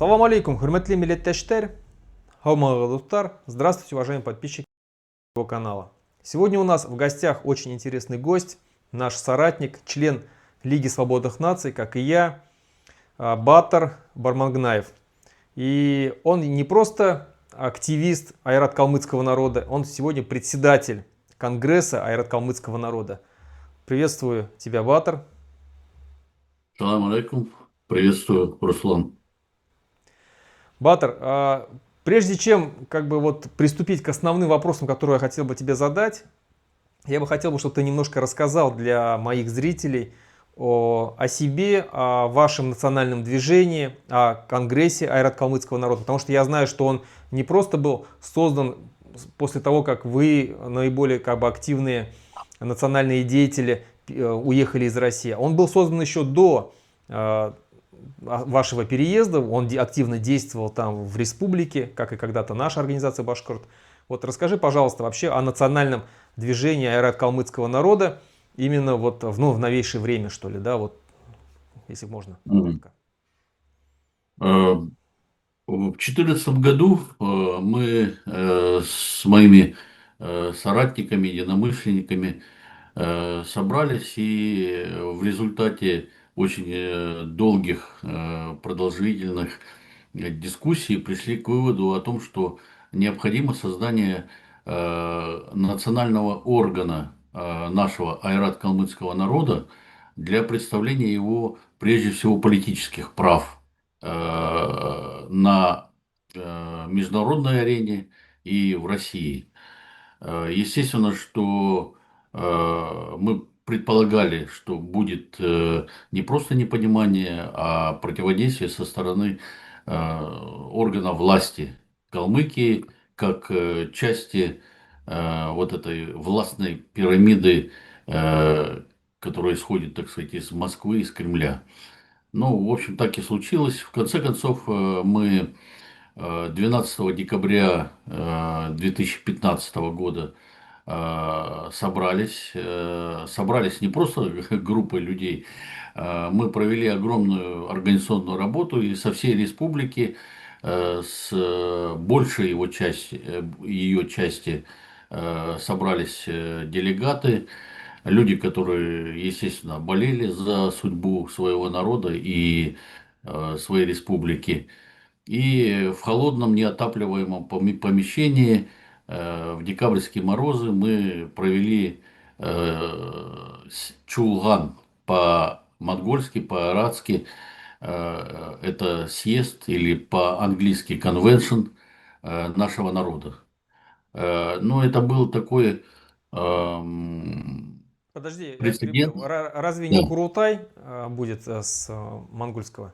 Салам алейкум, хурматли милләттәштәр, һаумыгыз, здравствуйте, уважаемые подписчики моего канала. Сегодня у нас в гостях очень интересный гость, наш соратник, член Лиги свободных наций, как и я, Батыр Бармангнаев. И он не просто активист айрат-калмыцкого народа, он сегодня председатель Конгресса айрат-калмыцкого народа. Приветствую тебя, Батыр. Салам алейкум. Приветствую, Руслан. Батыр, прежде чем приступить к основным вопросам, которые я хотел бы тебе задать, я бы хотел, чтобы ты немножко рассказал для моих зрителей о себе, о вашем национальном движении, о Конгрессе айрат-калмыцкого народа, потому что я знаю, что он не просто был создан после того, как вы, наиболее активные национальные деятели, уехали из России. Он был создан еще до вашего переезда, он активно действовал там в республике, как и когда-то наша организация Башкорт. Вот расскажи, пожалуйста, вообще о национальном движении айрат-калмыцкого народа именно в новейшее время, что ли, да, вот, если можно, Мгм. коротко. В 2014 году мы с моими соратниками, единомышленниками собрались и в результате очень долгих, продолжительных дискуссий пришли к выводу о том, что необходимо создание национального органа нашего айрат-калмыцкого народа для представления его, прежде всего, политических прав на международной арене и в России. Естественно, что мы предполагали, что будет не просто непонимание, а противодействие со стороны органов власти Калмыкии, как части вот этой властной пирамиды, которая исходит, так сказать, из Москвы, из Кремля. Ну, в общем, так и случилось. В конце концов, мы 12 декабря 2015 года собрались не просто группой людей, мы провели огромную организационную работу и со всей республики, с большей ее части собрались делегаты, люди, которые, естественно, болели за судьбу своего народа и своей республики. И в холодном неотапливаемом помещении в декабрьские морозы мы провели чулган по-монгольски, по-арадски. Это съезд или по-английски convention нашего народа. Ну, это был такой Подожди, я прецедент. перебью. Разве Да. не Курултай будет с монгольского?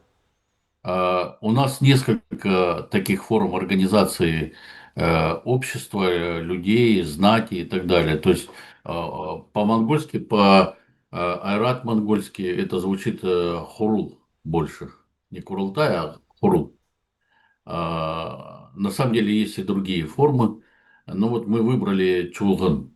У нас несколько таких форм организации общества, людей, знати и так далее. То есть по-монгольски, по-айрат-монгольски это звучит хурул больше. Не Курултай, а хурул. На самом деле есть и другие формы. Но вот мы выбрали чулган.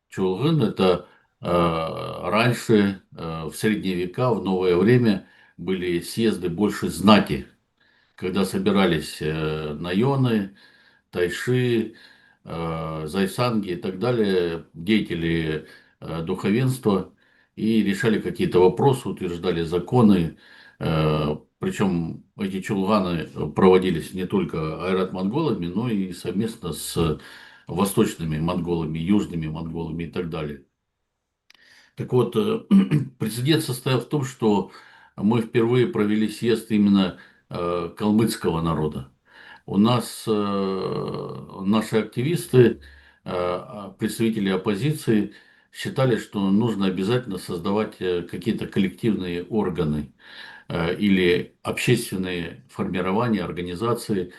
Чулгын — это раньше, в средние века, в новое время были съезды больше знати, когда собирались наёны, тайши, зайсанги и так далее, деятели духовенства, и решали какие-то вопросы, утверждали законы. Причем эти чулганы проводились не только айрат-монголами, но и совместно с восточными монголами, южными монголами и так далее. Так вот, прецедент состоял в том, что мы впервые провели съезд именно калмыцкого народа. У нас наши активисты, представители оппозиции считали, что нужно обязательно создавать какие-то коллективные органы или общественные формирования, организации,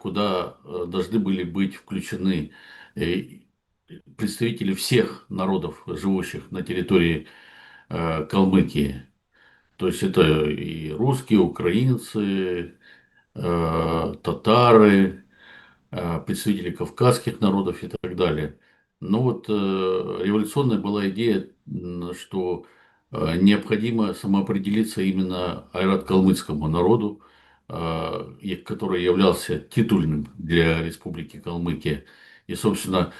куда должны были быть включены э, представители всех народов, живущих на территории Калмыкии. То есть это и русские, украинцы, татары, представители кавказских народов и так далее. Но вот революционная была идея, что необходимо самоопределиться именно айрат-калмыцкому народу, который являлся титульным для Республики Калмыкия. И, собственно,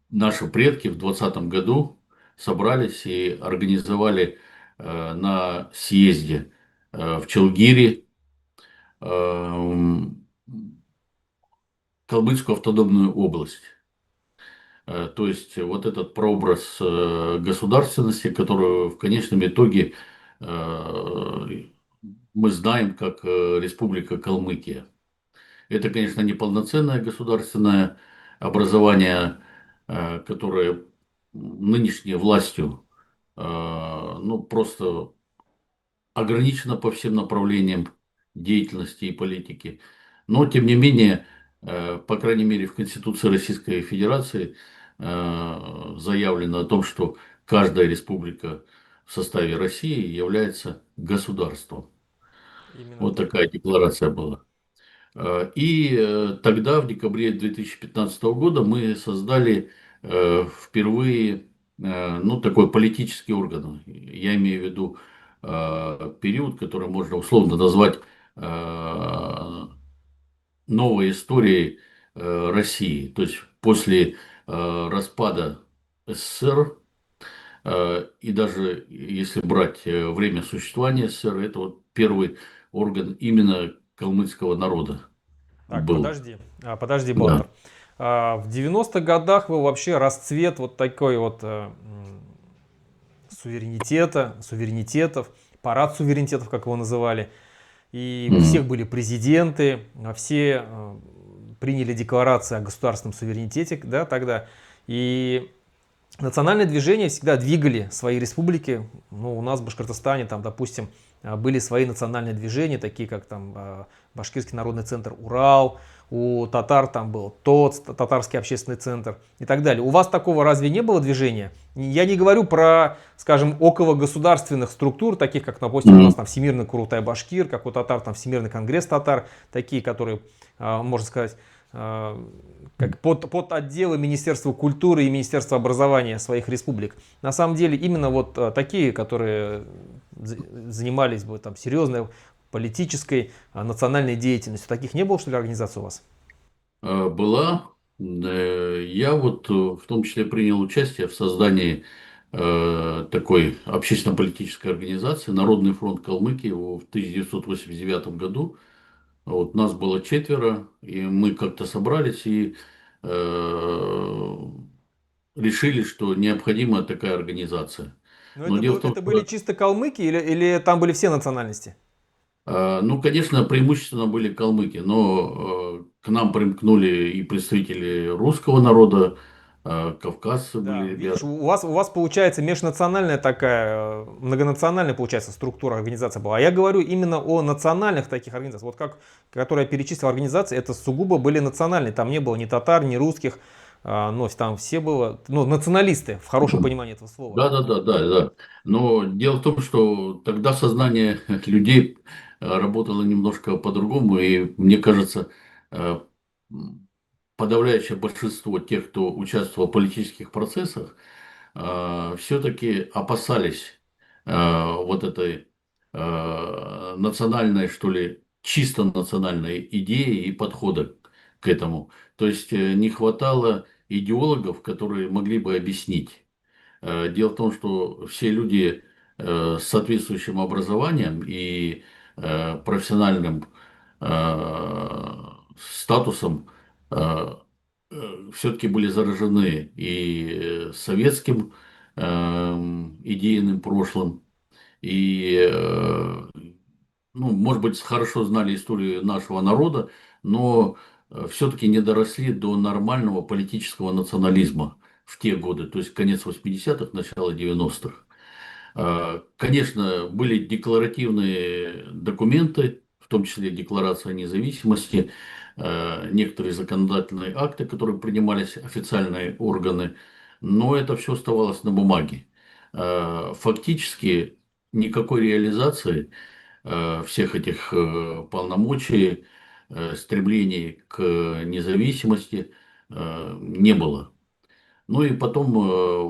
наши предки в 2020 году собрались и организовали на съезде в Челгире э, Калмыцкую автономную область. То есть вот этот прообраз государственности, которую в конечном итоге мы знаем как Республика Калмыкия. Это, конечно, не полноценное государственное образование, которое нынешней властью ну, просто ограничено по всем направлениям деятельности и политики. Но, тем не менее, по крайней мере, в Конституции Российской Федерации заявлено о том, что каждая республика в составе России является государством. Именно Вот так. такая декларация была. И тогда, в декабре 2015 года, мы создали впервые ну, такой политический орган. Я имею в виду период, который можно условно назвать новой историей России. То есть после распада СССР, и даже если брать время существования СССР, это вот первый орган именно калмыцкого народа Так, был. подожди, Да. Балтер. В 90-х годах был вообще расцвет вот такой вот суверенитетов, парад суверенитетов, как его называли. И у всех Мгм. были президенты, все приняли декларацию о государственном суверенитете, да, тогда. И национальные движения всегда двигали свои республики. Ну, у нас в Башкортостане, там, допустим, были свои национальные движения, такие как там Башкирский народный центр «Урал», у татар там был ТОЦ, Татарский общественный центр и так далее. У вас такого разве не было движения? Я не говорю про, скажем, около государственных структур, таких как, допустим, у нас Мгм. там Всемирный Курултай Башкир, как у татар там Всемирный конгресс татар, такие, которые, можно сказать, как под отделы Министерства культуры и Министерства образования своих республик. На самом деле именно вот такие, которые занимались бы там серьезной политической, национальной деятельностью. Таких не было, что ли, организаций у вас? Была. Я вот в том числе принял участие в создании такой общественно-политической организации «Народный фронт Калмыкии» в 1989 году. Вот нас было четверо, и мы как-то собрались и э, решили, что необходима такая организация. Но Но дело в том, это были что чисто калмыки или там были все национальности? ну, конечно, преимущественно были калмыки, но к нам примкнули и представители русского народа, кавказцы были Да, видишь, ребята. у вас получается межнациональная такая, многонациональная получается структура, организация была. А я говорю именно о национальных таких организациях. Вот как, которые я перечислил организации, это сугубо были национальные. Там не было ни татар, ни русских, но там все было, ну, националисты в хорошем понимании этого слова. Да, да, да, да, да. Но дело в том, что тогда сознание людей работало немножко по-другому, и мне кажется, э, подавляющее большинство тех, кто участвовал в политических процессах, все-таки опасались вот этой национальной, что ли, чисто национальной идеи и подхода к этому. То есть не хватало идеологов, которые могли бы объяснить. Дело в том, что все люди с соответствующим образованием и профессиональным статусом все-таки были заражены и советским идейным прошлым, и, ну, может быть, хорошо знали историю нашего народа, но все-таки не доросли до нормального политического национализма в те годы, то есть конец 80-х, начало 90-х. Конечно, были декларативные документы, в том числе Декларация о независимости, некоторые законодательные акты, которые принимались официальные органы, но это все оставалось на бумаге. Фактически никакой реализации всех этих полномочий, стремлений к независимости не было. Ну и потом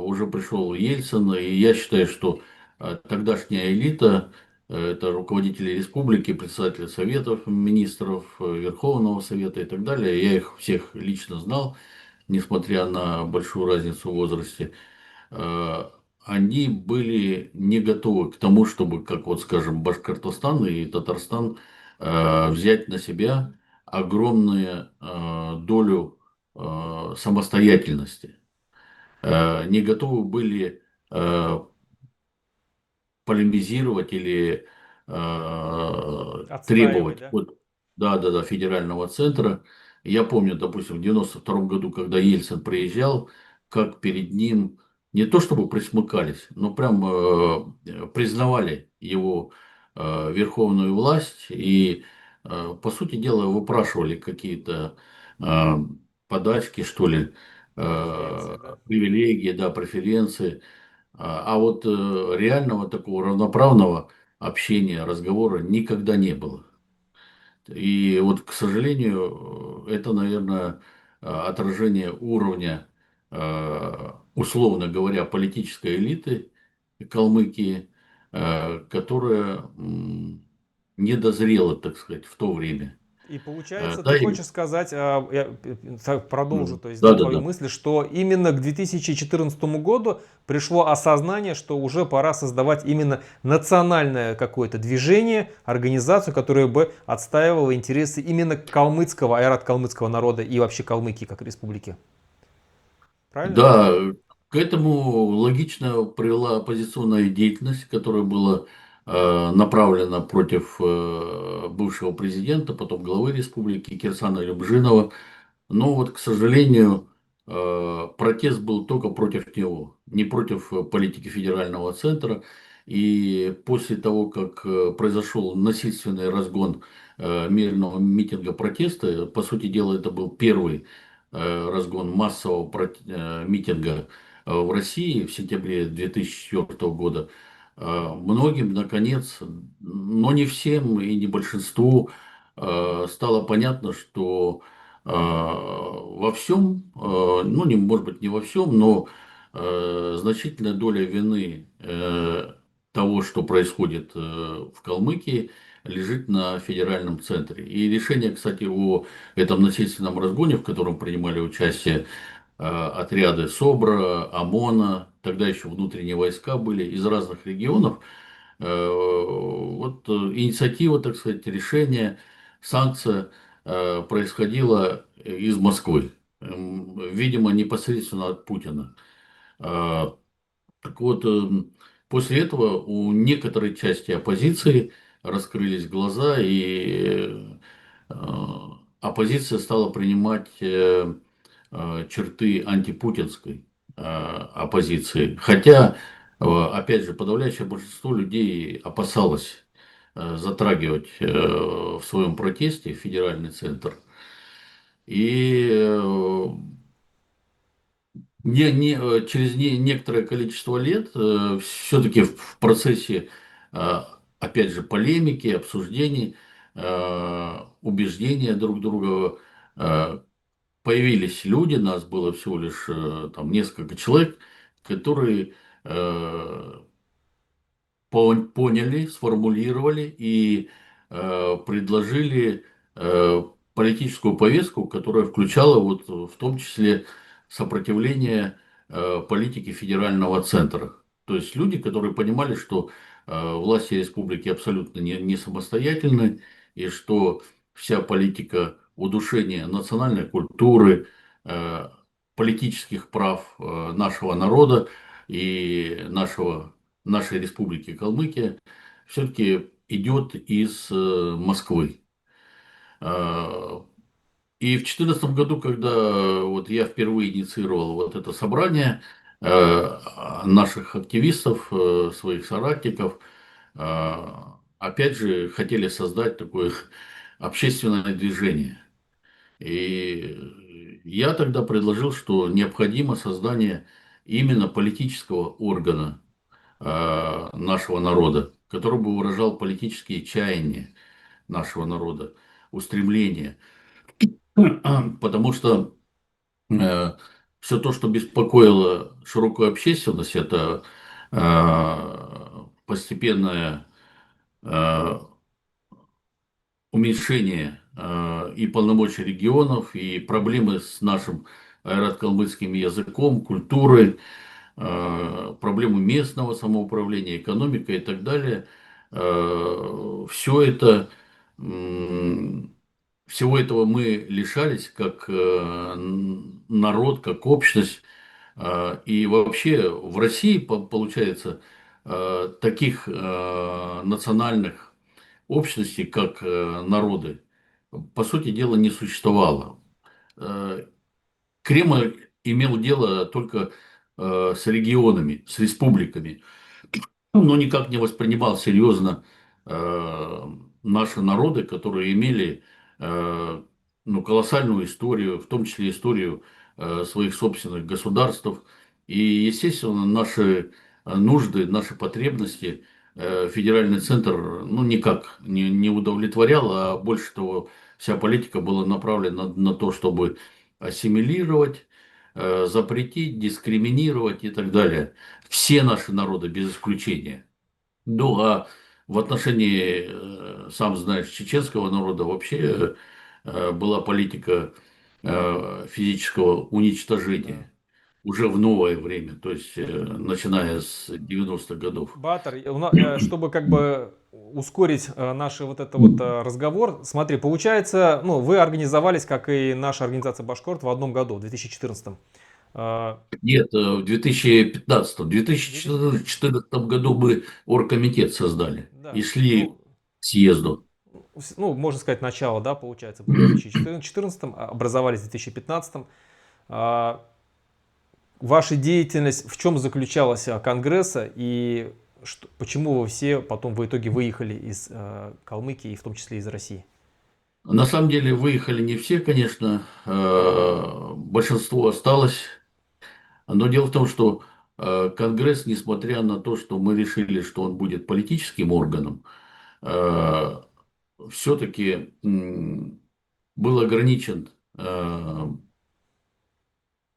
уже пришел Ельцин, и я считаю, что тогдашняя элита Это руководители республики, председатели советов, министров, Верховного Совета и так далее. Я их всех лично знал, несмотря на большую разницу в возрасте. Э, Они были не готовы к тому, чтобы, как вот, скажем, Башкортостан и Татарстан взять на себя огромную долю самостоятельности. Не готовы были э, полемизировать или Отстаивать, требовать да? от, да, да, да, федерального центра. Я помню, допустим, в 92 году, когда Ельцин приезжал, как перед ним не то чтобы присмыкались, но прям признавали его верховную власть и, по сути дела, выпрашивали какие-то э, подачки, что ли, Преференции, да? привилегии, да, преференции. А вот реального такого равноправного общения, разговора никогда не было. И вот, к сожалению, это, наверное, отражение уровня, условно говоря, политической элиты Калмыкии, которая не дозрела, так сказать, в то время. И получается, Да, ты хочешь сказать, продолжу, то есть, да, да, да, твою да. мысль, что именно к 2014 году пришло осознание, что уже пора создавать именно национальное какое-то движение, организацию, которая бы отстаивала интересы именно калмыцкого, айрат-калмыцкого народа и вообще Калмыкии как республики. Правильно? Да, к этому логично привела оппозиционная деятельность, которая была направлена против бывшего президента, потом главы республики Кирсана Любжинова. Но вот, к сожалению, протест был только против него, не против политики федерального центра. И после того, как произошел насильственный разгон мирного митинга протеста, по сути дела, это был первый разгон массового митинга в России в сентябре 2004 года, многим, наконец, но не всем и не большинству, стало понятно, что во всем, ну, не, может быть, не во всем, но значительная доля вины того, что происходит в Калмыкии, лежит на федеральном центре. И решение, кстати, о этом насильственном разгоне, в котором принимали участие отряды СОБРа, ОМОНа, тогда еще внутренние войска были из разных регионов, вот инициатива, так сказать, решение, санкция происходила из Москвы, видимо, непосредственно от Путина. А, Так вот, после этого у некоторой части оппозиции раскрылись глаза, и оппозиция стала принимать черты антипутинской оппозиции. Хотя, опять же, подавляющее большинство людей опасалось затрагивать в своем протесте федеральный центр. И через некоторое количество лет все-таки в процессе, опять же, полемики, обсуждений, убеждения друг друга появились люди, нас было всего лишь там несколько человек, которые поняли, сформулировали и предложили политическую повестку, которая включала вот в том числе сопротивление политике федерального центра. То есть люди, которые понимали, что власти республики абсолютно не самостоятельны, и что вся политика удушения национальной культуры, э, политических прав нашего народа и нашей республики Калмыкия все-таки идет из Москвы. А, И в 2014 году, когда вот я впервые инициировал вот это собрание наших активистов, своих соратников, опять же хотели создать такое общественное движение. И я тогда предложил, что необходимо создание именно политического органа нашего народа, который бы выражал политические чаяния нашего народа, устремления. Потому что все то, что беспокоило широкую общественность, это постепенное э, уменьшение и полномочий регионов, и проблемы с нашим айрат-калмыцким языком, культурой, проблемы местного самоуправления, экономика и так далее. Все это, всего этого мы лишались как народ, как общность. И вообще в России, получается, таких национальных общностей, как народы, по сути дела, не существовало. Э, Кремль имел дело только с регионами, с республиками, но никак не воспринимал серьезно э, наши народы, которые имели э, ну, колоссальную историю, в том числе историю своих собственных государств. И, естественно, наши нужды, наши потребности федеральный центр ну, никак не удовлетворял, а больше того, вся политика была направлена на то, чтобы ассимилировать, запретить, дискриминировать и так далее. Все наши народы без исключения. Ну, а в отношении, сам знаешь, чеченского народа вообще была политика физического Да. уничтожения уже в новое время, то есть начиная с 90-х годов. Батор, чтобы как бы ускорить наш вот это вот разговор, смотри, получается, ну, вы организовались, как и наша организация Башкорт, в одном году, в 2014. А, Нет, в 2015, в 2000 2014 году мы оргкомитет создали и да, шли ну, к съезду. ну, можно сказать, начало, да, получается, было в 2014, образовались в 2015. А, Ваша деятельность, в чем заключалась Конгресса и почему вы все потом в итоге выехали из Калмыкии, и в том числе из России? На самом деле выехали не все, конечно, большинство осталось. Но дело в том, что Конгресс, несмотря на то, что мы решили, что он будет политическим органом, все-таки был ограничен,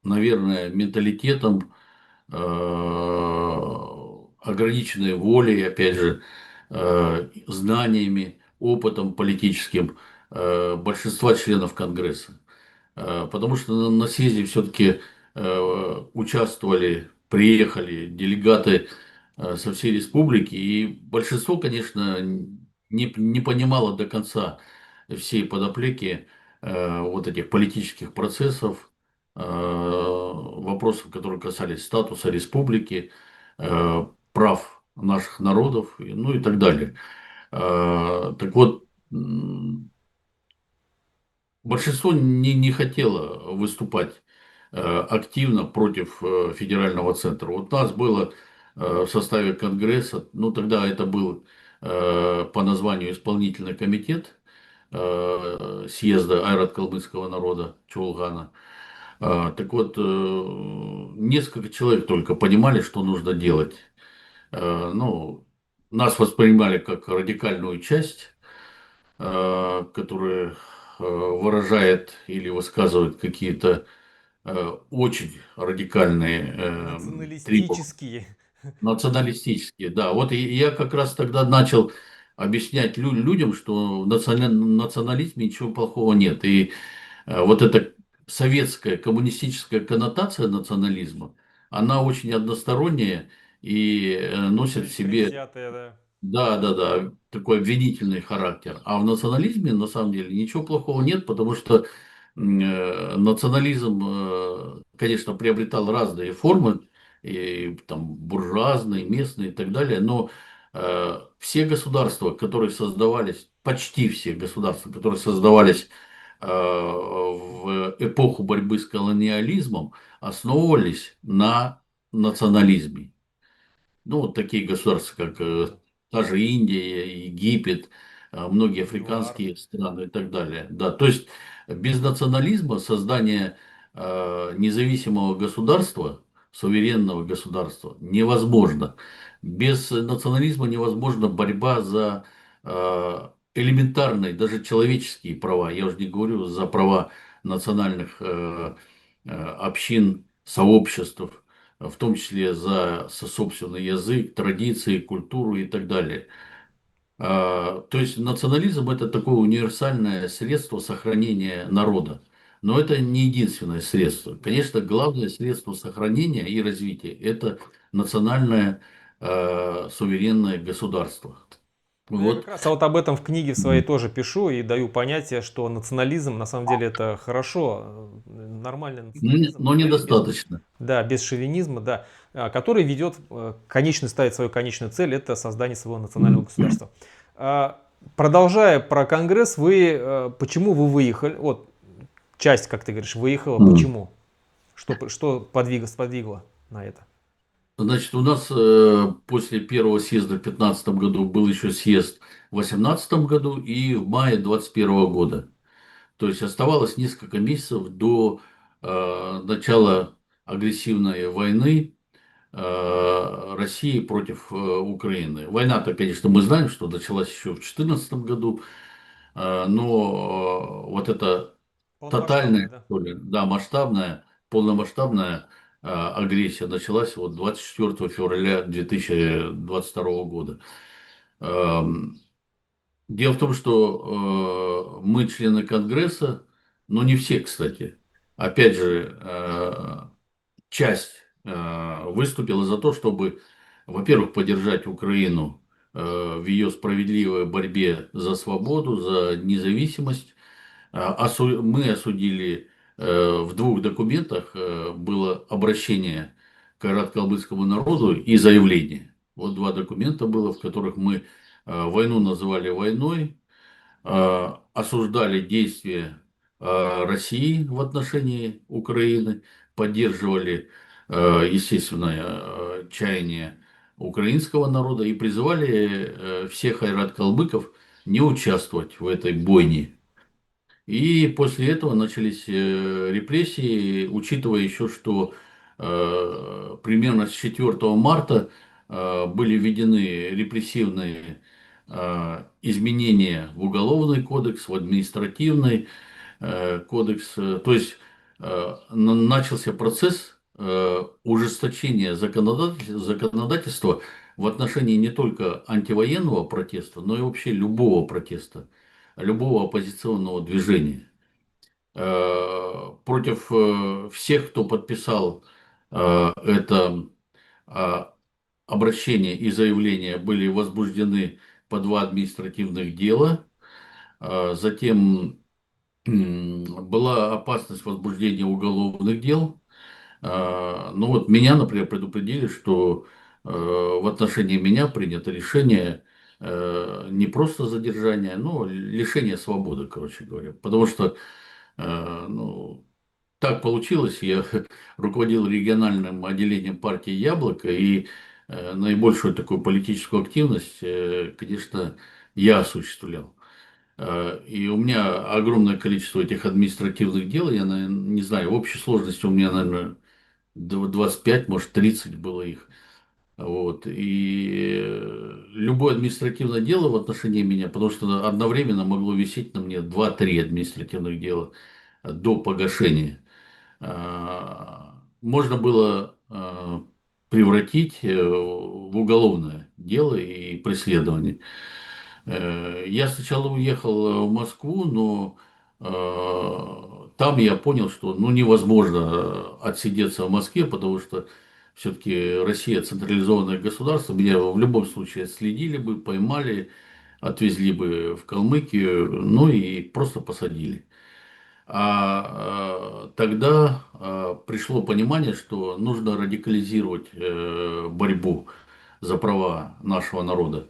наверное, менталитетом, ограниченной волей, опять же, знаниями, опытом политическим большинства членов Конгресса. Потому что на съезде все-таки участвовали, приехали делегаты со всей республики, и большинство, конечно, не понимало до конца всей подоплеки вот этих политических процессов, вопросов, которые касались статуса республики, прав наших народов, ну и так далее. Так вот, большинство не хотело выступать активно против федерального центра. Вот нас было в составе Конгресса, ну тогда это был по названию исполнительный комитет съезда Айрат-Калмыцкого народа Чулгана. Так вот, несколько человек только понимали, что нужно делать. Ну, нас воспринимали как радикальную часть, которая выражает или высказывает какие-то очень радикальные требования, Националистические. националистические. Да, вот и я как раз тогда начал объяснять людям, что в национализме ничего плохого нет. И вот эта советская коммунистическая коннотация национализма, она очень односторонняя и носит в себе, Предвзятые, да. да, да, да, такой обвинительный характер. А в национализме на самом деле ничего плохого нет, потому что национализм, конечно, приобретал разные формы, и там буржуазные, местные и так далее, но все государства, которые создавались, почти все государства, которые создавались в эпоху борьбы с колониализмом, основывались на национализме. Ну, вот такие государства, как та же Индия, Египет, многие ЮАР. африканские страны и так далее. Да, то есть без национализма создание независимого государства, суверенного государства невозможно. Без национализма невозможна борьба за элементарные, даже человеческие права. Я уже не говорю за права национальных общин, сообществ, в том числе за собственный язык, традиции, культуру и так далее. То есть национализм это такое универсальное средство сохранения народа. Но это не единственное средство. Да. Конечно, главное средство сохранения и развития это национальное суверенное государство. Ну, я как Вот. раз вот об этом в книге в своей тоже пишу и даю понятие, что национализм на самом деле это хорошо, нормальный национализм, Но опять же, без, недостаточно. да, без шовинизма, да, который ведет, конечный, ставит свою конечную цель, это создание своего национального государства. А, Продолжая про Конгресс, почему вы выехали, вот часть, как ты говоришь, выехала, почему? Что сподвигло на это? Значит, у нас после первого съезда в 2015 году был еще съезд в 2018 году и в мае 2021 года. То есть оставалось несколько месяцев до начала агрессивной войны России против Украины. Война-то, конечно, мы знаем, что началась еще в 2014 году, но вот эта Полномасштабная, тотальная, да? что ли, да, масштабная, полномасштабная агрессия началась вот 24 февраля 2022 года. Эм, Дело в том, что мы члены Конгресса, но не все, кстати. Опять же, часть выступила за то, чтобы, во-первых, поддержать Украину в ее справедливой борьбе за свободу, за независимость. Мы осудили в двух документах было обращение к арабо-калмыцкому народу и заявление. Вот два документа было, в которых мы войну называли войной, осуждали действия России в отношении Украины, поддерживали, естественно, чаяние украинского народа и призывали всех айрат-калмыков не участвовать в этой бойне. И после этого начались репрессии, учитывая еще, что примерно с 4 марта были введены репрессивные изменения в уголовный кодекс, в административный кодекс. То есть начался процесс ужесточения законодательства в отношении не только антивоенного протеста, но и вообще любого протеста, любого оппозиционного движения. Против всех, кто подписал это э, обращение и заявление, были возбуждены по два административных дела. Затем была опасность возбуждения уголовных дел. Ну вот меня, например, предупредили, что в отношении меня принято решение не просто задержания, но лишения свободы, короче говоря. Потому что ну, так получилось, я руководил региональным отделением партии «Яблоко», и наибольшую такую политическую активность, конечно, я осуществлял. И у меня огромное количество этих административных дел, я, наверное, не знаю, в общей сложности у меня, наверное, 25, может, 30 было их. Вот. И любое административное дело в отношении меня, потому что одновременно могло висеть на мне два-три административных дела до погашения, можно было превратить в уголовное дело и преследование. Я сначала уехал в Москву, но там я понял, что ну, невозможно отсидеться в Москве, потому что все-таки Россия централизованное государство, меня в любом случае отследили бы, поймали, отвезли бы в Калмыкию, ну и просто посадили. Тогда пришло понимание, что нужно радикализировать борьбу за права нашего народа.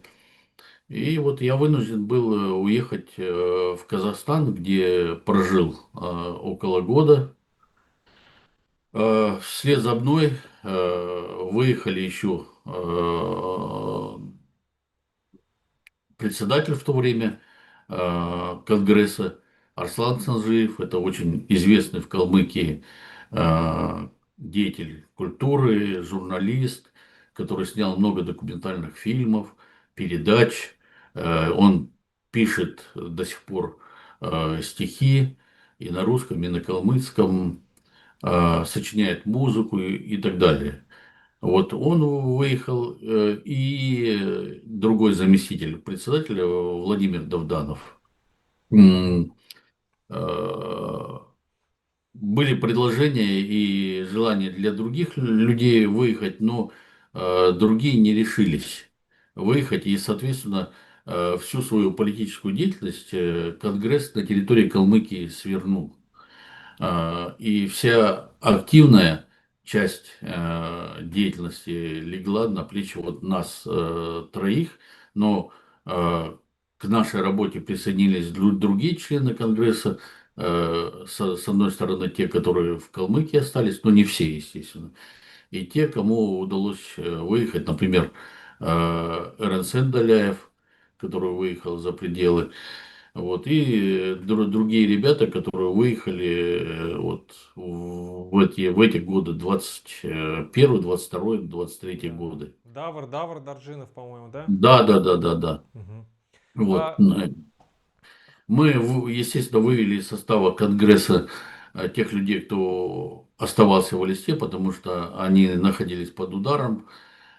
И вот я вынужден был уехать в Казахстан, где прожил около года. Вслед за мной выехали еще председатель в то время Конгресса Арслан Санжиев, это очень известный в Калмыкии деятель культуры, журналист, который снял много документальных фильмов, передач. Он пишет до сих пор стихи и на русском, и на калмыцком, сочиняет музыку и так далее. Вот он выехал, и другой заместитель председателя Владимир Давданов. М, э, Были предложения и желания для других людей выехать, но другие не решились выехать, и, соответственно, всю свою политическую деятельность Конгресс на территории Калмыкии свернул. И вся активная часть деятельности легла на плечи вот нас троих, но к нашей работе присоединились другие члены Конгресса, с одной стороны те, которые в Калмыкии остались, но не все, естественно, и те, кому удалось выехать, например, Эренсен Даляев, который выехал за пределы, вот, и другие ребята, которые выехали вот в эти годы, 21, 22, 23 Да. годы. Давр Дарджинов, по-моему, да? Да, да, да, да, да. Мгм. Вот. А, Мы, естественно, вывели из состава Конгресса тех людей, кто оставался в листе, потому что они находились под ударом,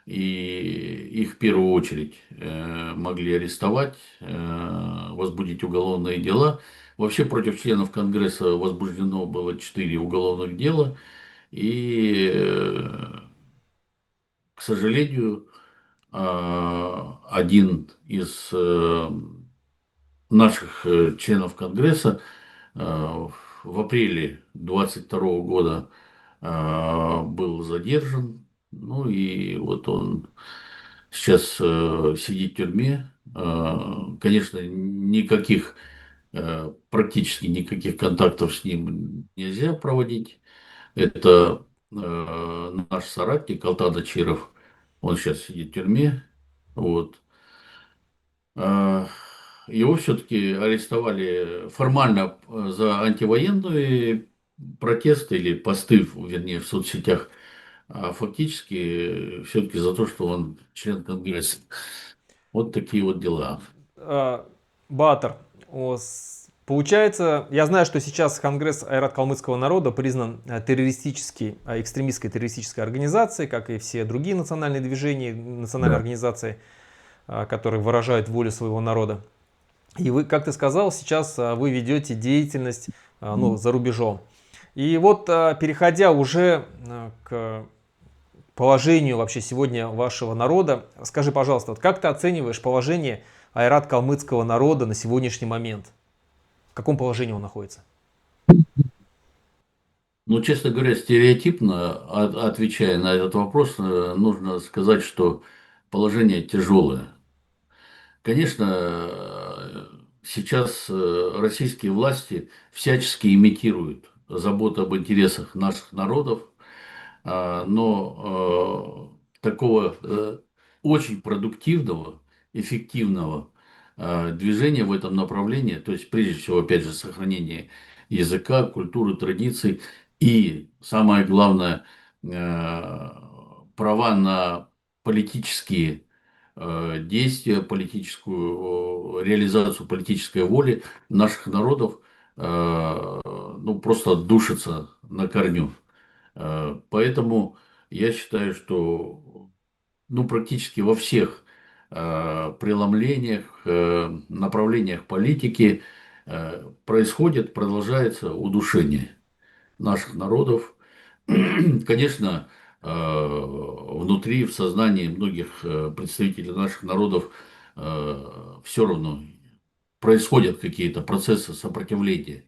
и их в первую очередь могли арестовать, возбудить уголовные дела. Вообще против членов Конгресса возбуждено было 4 уголовных дела, и, к сожалению, один из наших членов Конгресса в апреле 22 года был задержан. Ну и вот он сейчас сидит в тюрьме. Конечно, практически никаких контактов с ним нельзя проводить. Это наш соратник Алтан Ачиров. Он сейчас сидит в тюрьме. Вот. А, Его все-таки арестовали формально за антивоенные протесты или посты, вернее, в соцсетях, а фактически все-таки за то, что он член Конгресса. Вот такие вот дела. а, Баатар, получается, я знаю, что сейчас Конгресс Айрат Калмыцкого народа признан террористической, экстремистской террористической организацией, как и все другие национальные движения, национальные Да. организации, которые выражают волю своего народа. И вы, как ты сказал, сейчас вы ведете деятельность ну, за рубежом. И вот переходя уже к положению вообще сегодня вашего народа, скажи, пожалуйста, вот как ты оцениваешь положение айрат-калмыцкого народа на сегодняшний момент? В каком положении он находится? Ну, честно говоря, стереотипно, отвечая на этот вопрос, нужно сказать, что положение тяжелое. Конечно, сейчас российские власти всячески имитируют заботу об интересах наших народов, но такого очень продуктивного, эффективного движения в этом направлении, то есть прежде всего, опять же, сохранение языка, культуры, традиций и, самое главное, э, права на политические действия, политическую реализацию политической воли наших народов, ну, просто душится на корню. Поэтому я считаю, что ну, практически во всех преломлениях, направлениях политики происходит, продолжается удушение наших народов. Конечно, внутри, в сознании многих представителей наших народов все равно происходят какие-то процессы сопротивления.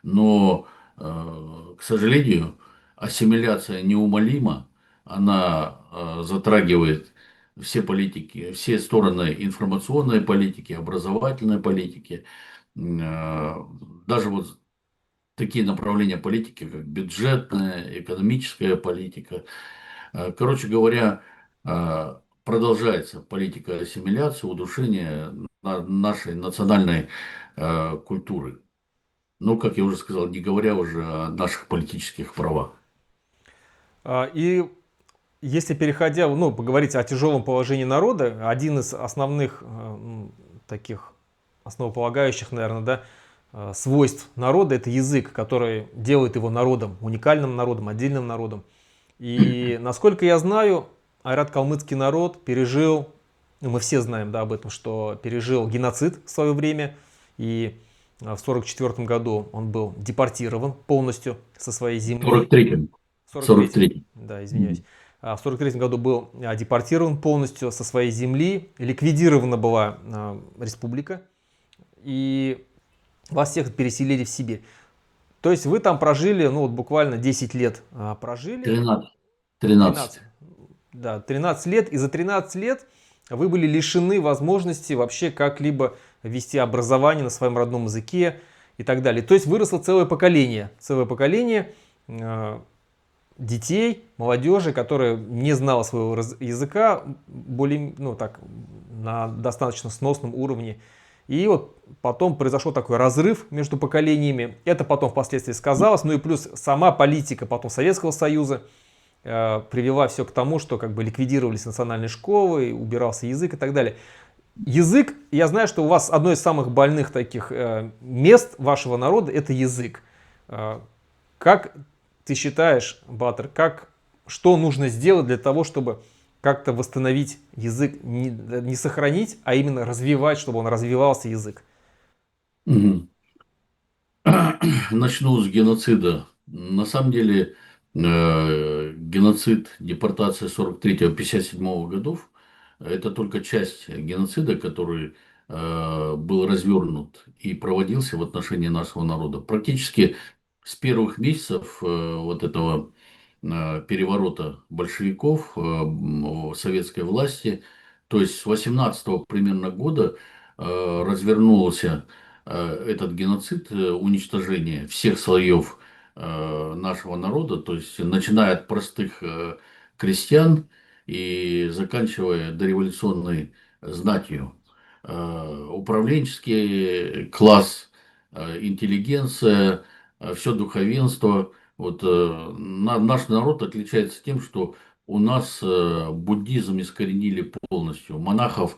Но, к сожалению, ассимиляция неумолима, она затрагивает все политики, все стороны информационной политики, образовательной политики, э, даже вот такие направления политики, как бюджетная, экономическая политика. Короче говоря, продолжается политика ассимиляции, удушения нашей национальной культуры. Ну, как я уже сказал, не говоря уже о наших политических правах. И если переходя, ну, поговорить о тяжелом положении народа, один из основных таких основополагающих, наверное, да, свойств народа — это язык, который делает его народом, уникальным народом, отдельным народом. И насколько я знаю, айрат-калмыцкий народ пережил, ну, мы все знаем, да, об этом, что пережил геноцид в свое время. И в 1944 году он был депортирован полностью со своей В сорок земли. третьем. В В сорок сорок третьем, третьем. да, извиняюсь. Мгм. В 1943 году был депортирован полностью со своей земли. Ликвидирована была республика. И вас всех переселили в Сибирь. То есть вы там прожили, ну вот буквально 10 лет прожили. 13. 13. 13, да, 13 лет. И за 13 лет вы были лишены возможности вообще как-либо вести образование на своем родном языке и так далее. То есть выросло целое поколение детей, молодежи, которая не знала своего языка более, ну так, на достаточно сносном уровне. И вот потом произошел такой разрыв между поколениями. Это потом впоследствии сказалось. Ну и плюс сама политика потом Советского Союза привела все к тому, что как бы ликвидировались национальные школы, убирался язык и так далее. Язык, я знаю, что у вас одно из самых больных таких мест вашего народа — это язык. Как ты считаешь, Батыр, что нужно сделать для того, чтобы как-то восстановить язык, не сохранить, а именно развивать, чтобы он развивался язык? Мгм. Начну с геноцида. На самом деле, геноцид, депортация 43-57 годов, это только часть геноцида, который был развернут и проводился в отношении нашего народа. Практически с первых месяцев вот этого переворота большевиков, советской власти, то есть с 18 примерно года развернулся этот геноцид, уничтожение всех слоев нашего народа, то есть начиная от простых крестьян и заканчивая дореволюционной знатью. Управленческий класс, интеллигенция, все духовенство. Вот наш народ отличается тем, что у нас буддизм искоренили полностью. Монахов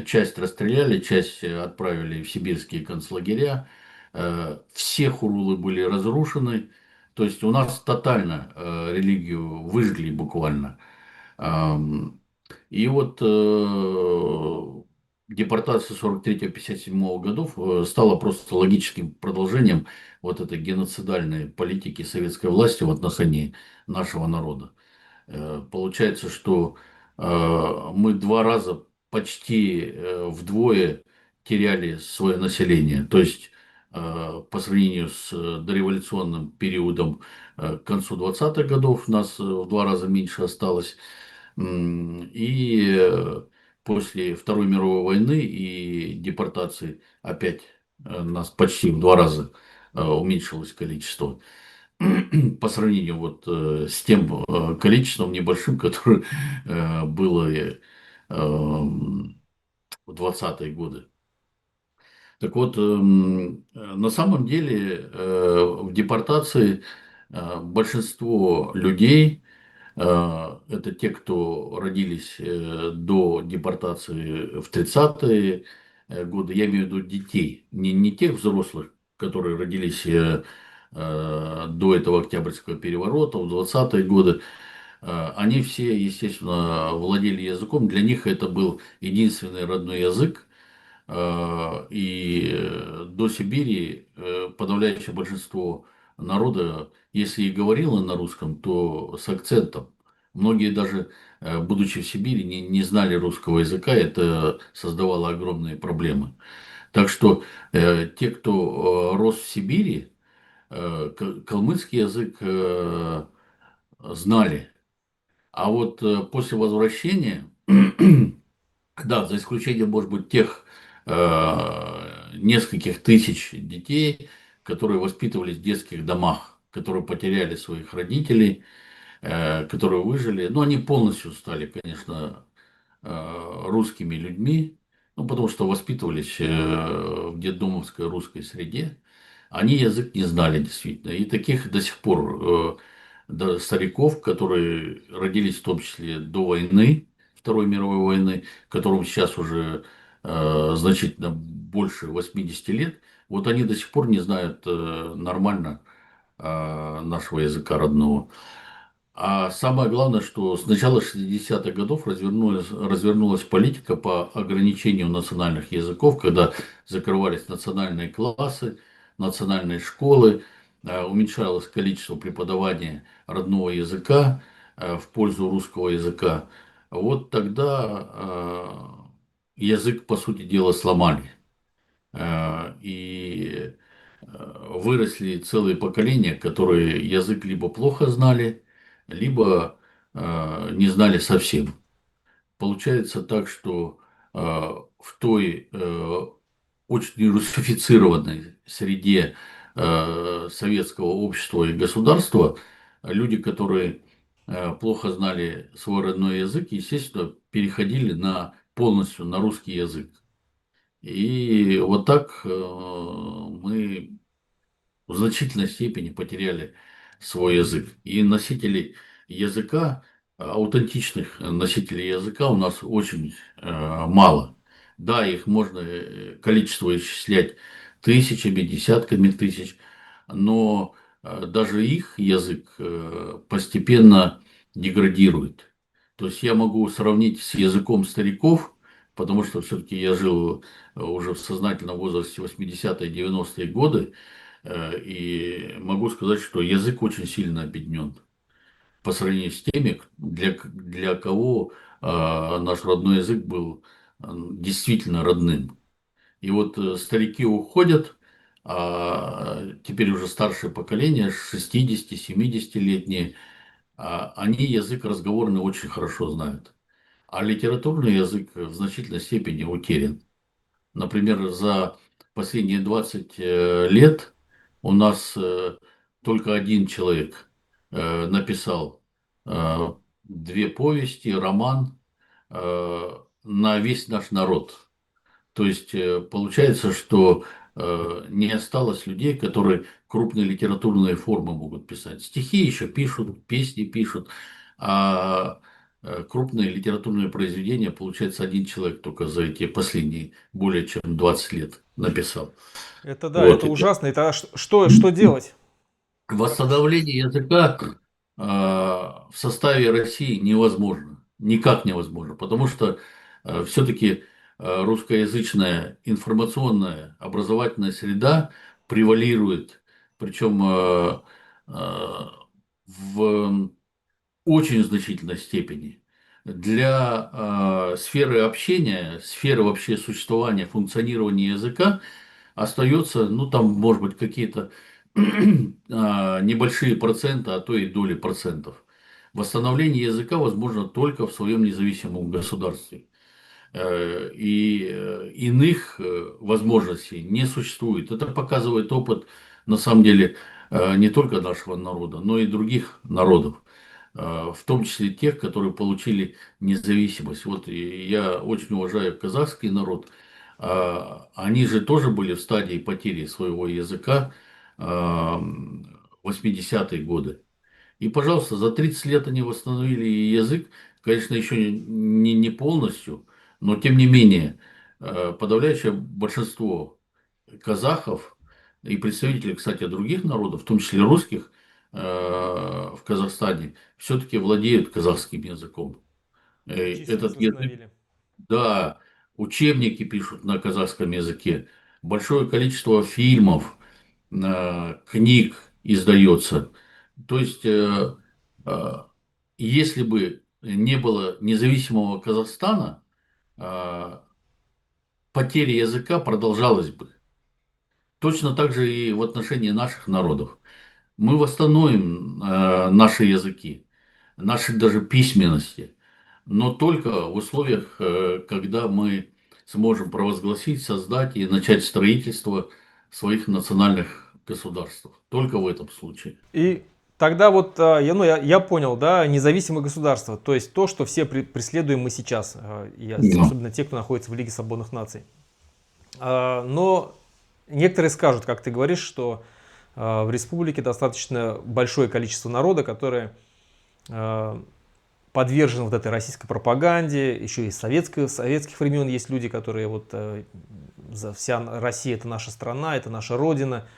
часть расстреляли, часть отправили в сибирские концлагеря. Все хурулы были разрушены. То есть у нас тотально религию выжгли буквально. И вот депортация 43-57 годов стала просто логическим продолжением вот этой геноцидальной политики советской власти в отношении нашего народа. Получается, что мы два раза почти вдвое теряли свое население. То есть по сравнению с дореволюционным периодом к концу 20-х годов нас в два раза меньше осталось. И после Второй мировой войны и депортации опять нас почти в два раза уменьшилось количество по сравнению вот с тем количеством небольшим, которое было в 20-е годы. Так вот, на самом деле в депортации большинство людей, это те, кто родились до депортации в 30-е годы, я имею в виду детей, не тех взрослых, которые родились до этого Октябрьского переворота, в 20-е годы, они все, естественно, владели языком. Для них это был единственный родной язык. И до Сибири подавляющее большинство народа, если и говорило на русском, то с акцентом. Многие даже, будучи в Сибири, не знали русского языка, это создавало огромные проблемы. Так что те, кто рос в Сибири, калмыцкий язык знали. А вот после возвращения, да, за исключением, может быть, тех нескольких тысяч детей, которые воспитывались в детских домах, которые потеряли своих родителей, которые выжили, но они полностью стали, конечно, русскими людьми, ну, потому что воспитывались в детдомовской русской среде, они язык не знали действительно. И таких до сих пор стариков, которые родились в том числе до войны, Второй мировой войны, которым сейчас уже значительно больше 80 лет, вот они до сих пор не знают нормально нашего языка родного. А самое главное, что с начала 60-х годов развернулась политика по ограничению национальных языков, когда закрывались национальные классы, национальные школы, уменьшалось количество преподавания родного языка в пользу русского языка. Вот тогда язык, по сути дела, сломали. И выросли целые поколения, которые язык либо плохо знали, либо не знали совсем. Получается так, что в той очень русифицированной среде советского общества и государства люди, которые плохо знали свой родной язык, естественно, переходили полностью на русский язык. И вот так мы в значительной степени потеряли свой язык. И носителей языка, аутентичных носителей языка у нас очень мало. Да, их можно количество исчислять тысячами, десятками тысяч, но даже их язык постепенно деградирует. То есть я могу сравнить с языком стариков, потому что все-таки я жил уже в сознательном возрасте 80-е, 90-е годы, и могу сказать, что язык очень сильно обеднен по сравнению с теми, для кого наш родной язык был действительно родным. И вот старики уходят, а теперь уже старшее поколение, 60-70-летние, они язык разговорный очень хорошо знают. А литературный язык в значительной степени утерян. Например, за последние 20 лет у нас только один человек написал э, две повести, роман на весь наш народ. То есть получается, что не осталось людей, которые крупные литературные формы могут писать. Стихи еще пишут, песни пишут, а крупные литературные произведения, получается, один человек только за эти последние более чем 20 лет написал. Это да, Вот. это ужасно. Это что делать? Восстановление языка в составе России невозможно, никак невозможно, потому что все-таки русскоязычная информационная образовательная среда превалирует, причем в очень значительной степени. Для сферы общения, сферы вообще существования, функционирования языка остается, ну там, может быть, какие-то небольшие проценты, а то и доли процентов. Восстановление языка возможно только в своем независимом государстве. И иных возможностей не существует. Это показывает опыт, на самом деле, не только нашего народа, но и других народов, в том числе тех, которые получили независимость. Вот и я очень уважаю казахский народ. Они же тоже были в стадии потери своего языка в 80-е годы. И, пожалуйста, за 30 лет они восстановили язык, конечно, еще не полностью, но тем не менее, подавляющее большинство казахов и представителей, кстати, других народов, в том числе русских, в Казахстане, все-таки владеют казахским языком. Численность Этот язык, восстановили. да, учебники пишут на казахском языке, большое количество фильмов, книг издается. То есть, э, если бы не было независимого Казахстана, э, потеря языка продолжалась бы. Точно так же и в отношении наших народов. Мы восстановим наши языки, наши даже письменности, но только в условиях, когда мы сможем провозгласить, создать и начать строительство своих национальных государств. Только в этом случае. И тогда вот я понял, да, независимое государство, то есть то, что все преследуем мы сейчас, Да. особенно те, кто находится в Лиге свободных наций. Но некоторые скажут, как ты говоришь, что в республике достаточно большое количество народа, которое подвержен вот этой российской пропаганде, еще и советских времен есть люди, которые вот вся Россия это наша страна, это наша родина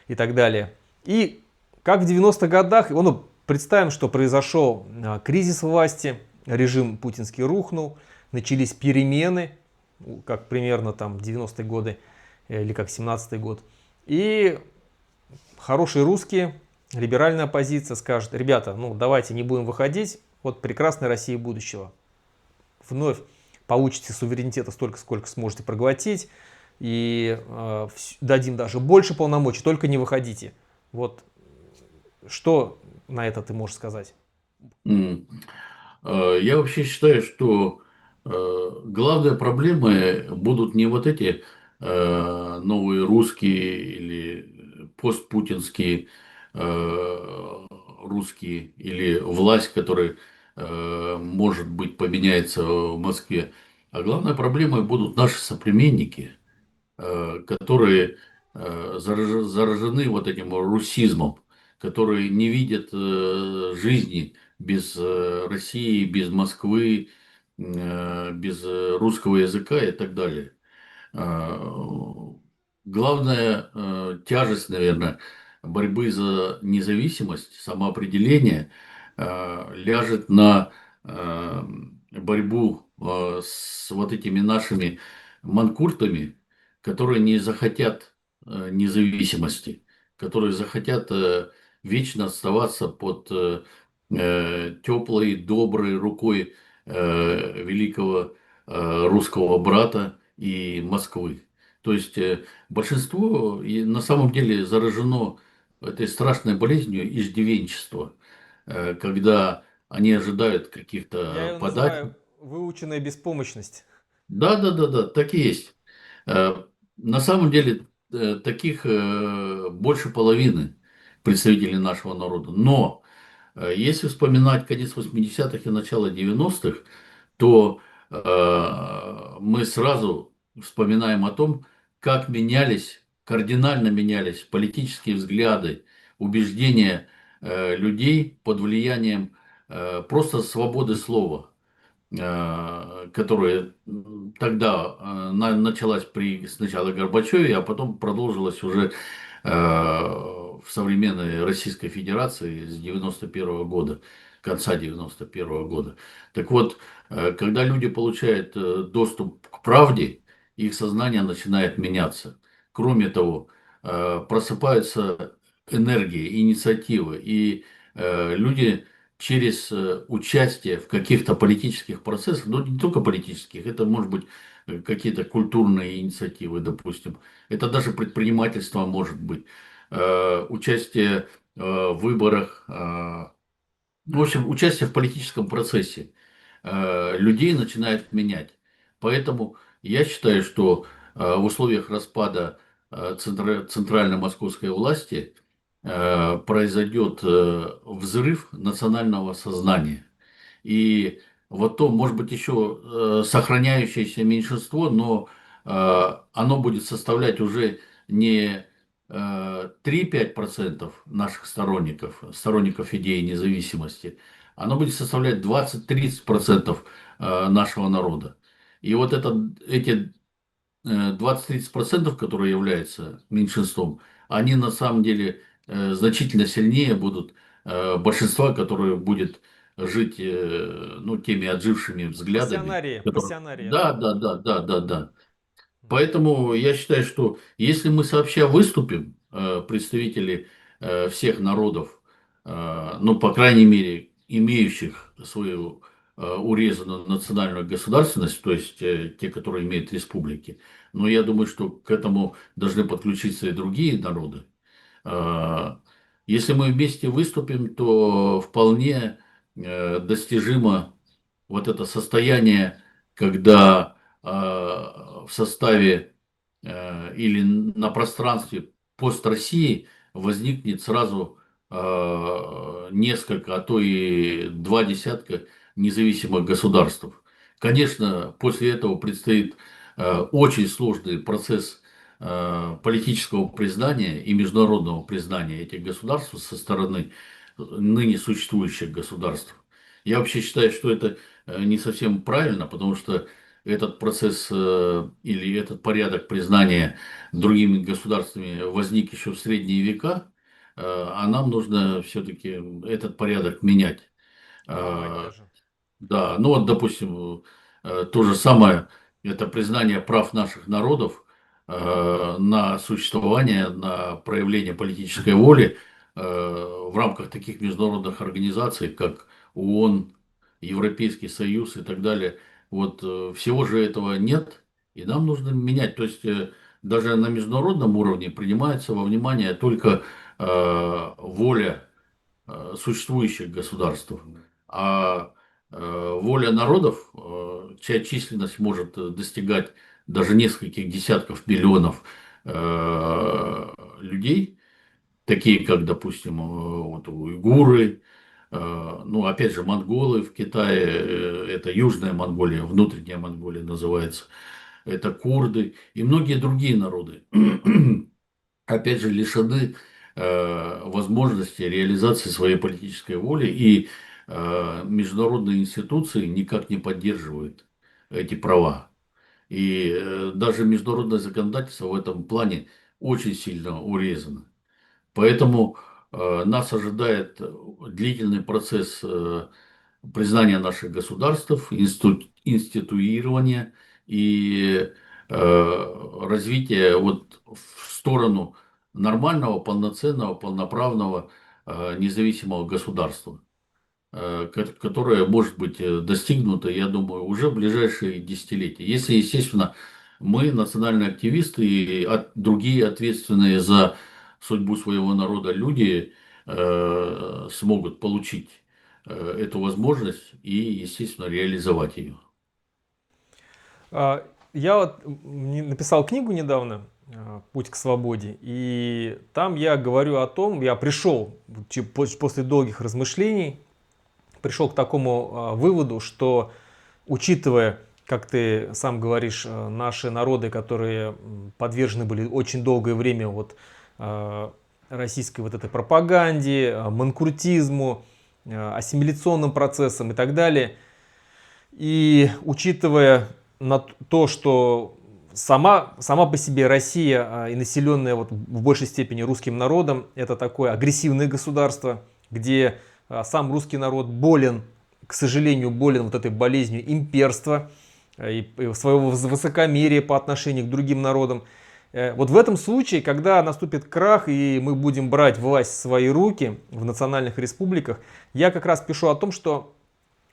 и так далее. И как в 90-х годах, ну, представим, что произошел кризис власти, режим путинский рухнул, начались перемены, как примерно там 90-е годы или как 17-й год. И хорошие русские, либеральная оппозиция скажет: ребята, ну давайте не будем выходить, вот прекрасная Россия будущего. Вновь получите суверенитета столько, сколько сможете проглотить, и дадим даже больше полномочий, только не выходите. Вот что на это ты можешь сказать? М. Я вообще считаю, что главные проблемы будут не вот эти новые русские или постпутинские русские или власть, которая, может быть, поменяется в Москве. А главная проблема будут наши соплеменники, которые заражены вот этим русизмом, которые не видят жизни без России, без Москвы, без русского языка и так далее. А, Главная тяжесть, наверное, борьбы за независимость, самоопределение ляжет на борьбу с вот этими нашими манкуртами, которые не захотят независимости, которые захотят вечно оставаться под теплой, доброй рукой великого русского брата и Москвы. То есть большинство на самом деле заражено этой страшной болезнью иждивенчества, когда они ожидают Я каких-то ее подач. называю выученная беспомощность. Да, да, да, да, так и есть. На самом деле таких больше половины представителей нашего народа. Но если вспоминать конец 80-х и начало 90-х, то мы сразу вспоминаем о том, как менялись, кардинально менялись политические взгляды, убеждения людей под влиянием просто свободы слова, которая тогда началась при сначала Горбачеве, а потом продолжилась уже в современной Российской Федерации с 91 года, конца 91 года. Так вот, когда люди получают доступ к правде, их сознание начинает меняться. Кроме того, просыпаются энергии, инициативы, и люди через участие в каких-то политических процессах, но не только политических, это может быть какие-то культурные инициативы, допустим, это даже предпринимательство может быть, участие в выборах, в общем, участие в политическом процессе людей начинает менять. Поэтому я считаю, что в условиях распада центральной московской власти произойдет взрыв национального сознания. И вот то, может быть, еще сохраняющееся меньшинство, но оно будет составлять уже не 3-5% наших сторонников идеи независимости, оно будет составлять 20-30% нашего народа. И вот эти 20-30%, которые являются меньшинством, они на самом деле значительно сильнее будут большинства, которое будет жить ну, теми отжившими взглядами. Пассионарии, Которые... пассионарии, Да, да? да, да, да, да, да. Поэтому я считаю, что если мы сообща выступим, представители всех народов, ну, по крайней мере, имеющих свою урезанную национальную государственность, то есть те, которые имеют республики, но я думаю, что к этому должны подключиться и другие народы. Э, Если мы вместе выступим, то вполне достижимо вот это состояние, когда в составе или на пространстве пост-России возникнет сразу несколько, а то и два десятка независимых государств. Конечно, после этого предстоит очень сложный процесс политического признания и международного признания этих государств со стороны ныне существующих государств. Я вообще считаю, что это не совсем правильно, потому что этот процесс или этот порядок признания другими государствами возник еще в средние века, а нам нужно все-таки этот порядок менять. Ломать Э, даже. Да, ну вот, допустим, то же самое, это признание прав наших народов на существование, на проявление политической воли в рамках таких международных организаций, как ООН, Европейский Союз и так далее. Вот всего же этого нет, и нам нужно менять. То есть даже на международном уровне принимается во внимание только воля существующих государств. А воля народов, чья численность может достигать даже нескольких десятков миллионов людей, такие как, допустим, вот уйгуры, ну, опять же, монголы в Китае, это Южная Монголия, внутренняя Монголия называется, это курды и многие другие народы, опять же, лишены возможности реализации своей политической воли, и международные институции никак не поддерживают эти права. И даже международное законодательство в этом плане очень сильно урезано. Поэтому нас ожидает длительный процесс признания наших государств, институирования и развития вот в сторону нормального, полноценного, полноправного, независимого государства, которое может быть достигнуто, я думаю, уже в ближайшие десятилетия. Если, естественно, мы, национальные активисты и другие ответственные за судьбу своего народа люди, смогут получить эту возможность и, естественно, реализовать ее. Я вот написал книгу недавно «Путь к свободе», и там я говорю о том, я пришел после долгих размышлений, пришел к такому выводу, что, учитывая, как ты сам говоришь, наши народы, которые подвержены были очень долгое время вот российской вот этой пропаганде, манкуртизму, ассимиляционным процессам и так далее, и учитывая на то, что сама по себе Россия и населенная вот в большей степени русским народом, это такое агрессивное государство, где сам русский народ болен, к сожалению, болен вот этой болезнью имперства и своего высокомерия по отношению к другим народам. Вот в этом случае, когда наступит крах и мы будем брать власть в свои руки в национальных республиках, я как раз пишу о том, что